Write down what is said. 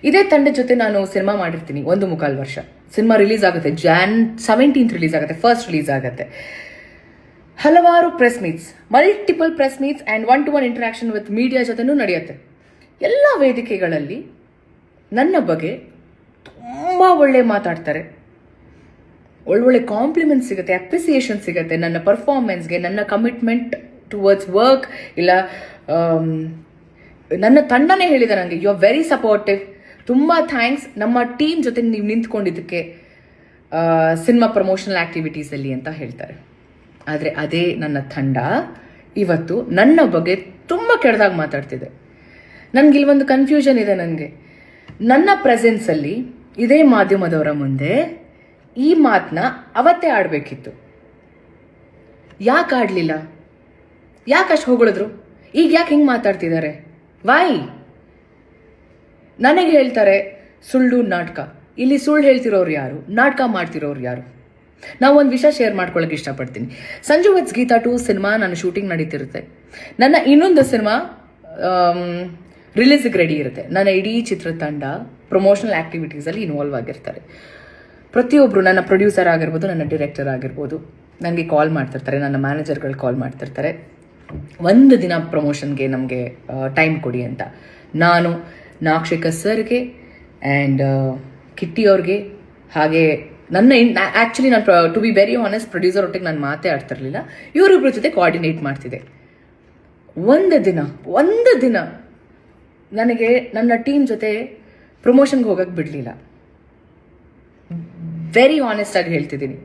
ಇದೇ ತಂಡದ ಜೊತೆ ನಾನು ಸಿನಿಮಾ ಮಾಡಿರ್ತೀನಿ 1.25 ವರ್ಷ. ಸಿನಿಮಾ ರಿಲೀಸ್ ಆಗುತ್ತೆ Jan 17th ರಿಲೀಸ್ ಆಗುತ್ತೆ, ಫಸ್ಟ್ ರಿಲೀಸ್ ಆಗುತ್ತೆ. ಹಲವಾರು press meets, multiple press meets and 1-to-1 interaction with media ಜೊತೆನೂ ನಡೆಯುತ್ತೆ. ಎಲ್ಲ ವೇದಿಕೆಗಳಲ್ಲಿ ನನ್ನ ಬಗ್ಗೆ ತುಂಬ ಒಳ್ಳೆ ಮಾತಾಡ್ತಾರೆ, ಒಳ್ಳೊಳ್ಳೆ ಕಾಂಪ್ಲಿಮೆಂಟ್ ಸಿಗುತ್ತೆ, ಅಪ್ರಿಸಿಯೇಷನ್ ಸಿಗುತ್ತೆ ನನ್ನ ಪರ್ಫಾರ್ಮೆನ್ಸ್ಗೆ, ನನ್ನ ಕಮಿಟ್ಮೆಂಟ್ ಟುವರ್ಡ್ಸ್ ವರ್ಕ್. ಇಲ್ಲ ನನ್ನ ತಂಡನೇ ಹೇಳಿದೆ ನನಗೆ, ಯು ಆರ್ ವೆರಿ ಸಪೋರ್ಟಿವ್, ತುಂಬ ಥ್ಯಾಂಕ್ಸ್ ನಮ್ಮ ಟೀಮ್ ಜೊತೆ ನೀವು ನಿಂತ್ಕೊಂಡಿದ್ದಕ್ಕೆ ಸಿನಿಮಾ ಪ್ರಮೋಷನಲ್ ಆ್ಯಕ್ಟಿವಿಟೀಸಲ್ಲಿ ಅಂತ ಹೇಳ್ತಾರೆ. ಆದರೆ ಅದೇ ನನ್ನ ತಂಡ ಇವತ್ತು ನನ್ನ ಬಗ್ಗೆ ತುಂಬ ಕೆಟ್ಟದಾಗಿ ಮಾತಾಡ್ತಿದೆ. ನನಗಿಲ್ವೊಂದು ಕನ್ಫ್ಯೂಷನ್ ಇದೆ. ನನಗೆ ನನ್ನ ಪ್ರೆಸೆನ್ಸಲ್ಲಿ ಇದೇ ಮಾಧ್ಯಮದವರ ಮುಂದೆ ಈ ಮಾತನ್ನ ಅವತ್ತೇ ಆಡಬೇಕಿತ್ತು. ಯಾಕೆ ಆಡಲಿಲ್ಲ? ಯಾಕೆ ಅಷ್ಟು ಹೊಗಳಿದ್ರು? ಈಗ ಯಾಕೆ ಹಿಂಗೆ ಮಾತಾಡ್ತಿದ್ದಾರೆ? ವೈ? ನನಗೆ ಹೇಳ್ತಾರೆ ಸುಳ್ಳು ನಾಟಕ. ಇಲ್ಲಿ ಸುಳ್ಳು ಹೇಳ್ತಿರೋರು ಯಾರು? ನಾಟಕ ಮಾಡ್ತಿರೋರು ಯಾರು? ನಾವು ಒಂದು ವಿಷಯ ಶೇರ್ ಮಾಡ್ಕೊಳ್ಳೋಕೆ ಇಷ್ಟಪಡ್ತೀನಿ. ಸಂಜು ವಿತ್ ಗೀತಾ 2 ಸಿನಿಮಾ ನನ್ನ ಶೂಟಿಂಗ್ ನಡೀತಿರುತ್ತೆ. ನನ್ನ ಇನ್ನೊಂದು ಸಿನಿಮಾ ರಿಲೀಸಿಗೆ ರೆಡಿ ಇರುತ್ತೆ. ನನ್ನ ಇಡೀ ಚಿತ್ರತಂಡ ಪ್ರಮೋಷನಲ್ ಆ್ಯಕ್ಟಿವಿಟೀಸಲ್ಲಿ ಇನ್ವಾಲ್ವ್ ಆಗಿರ್ತಾರೆ. ಪ್ರತಿಯೊಬ್ಬರು, ನನ್ನ ಪ್ರೊಡ್ಯೂಸರ್ ಆಗಿರ್ಬೋದು, ನನ್ನ ಡೈರೆಕ್ಟರ್ ಆಗಿರ್ಬೋದು, ನನಗೆ ಕಾಲ್ ಮಾಡ್ತಿರ್ತಾರೆ, ನನ್ನ ಮ್ಯಾನೇಜರ್ಗಳು ಕಾಲ್ ಮಾಡ್ತಿರ್ತಾರೆ, ಒಂದು ದಿನ ಪ್ರಮೋಷನ್ಗೆ ನಮಗೆ ಟೈಮ್ ಕೊಡಿ ಅಂತ. ನಾನು ನಾಕ್ಷಿಕ ಸರ್ಗೆ ಆ್ಯಂಡ್ ಕಿಟ್ಟಿ ಅವ್ರಿಗೆ, ಹಾಗೆ ನನ್ನ ಆ್ಯಕ್ಚುಲಿ ನಾನು to be very honest producer ಒಟ್ಟಿಗೆ ನಾನು ಮಾತೇ ಆಡ್ತಿರ್ಲಿಲ್ಲ, ಇವರಿಬ್ಬರ ಜೊತೆ ಕೋಆರ್ಡಿನೇಟ್ ಮಾಡ್ತಿದ್ದೆ. ಒಂದು ದಿನ ನನಗೆ ನನ್ನ ಟೀಮ್ ಜೊತೆ ಪ್ರಮೋಷನ್ಗೆ ಹೋಗಕ್ಕೆ ಬಿಡಲಿಲ್ಲ. ವೆರಿ ಆನೆಸ್ಟ್ ಆಗಿ ಹೇಳ್ತಿದ್ದೀನಿ.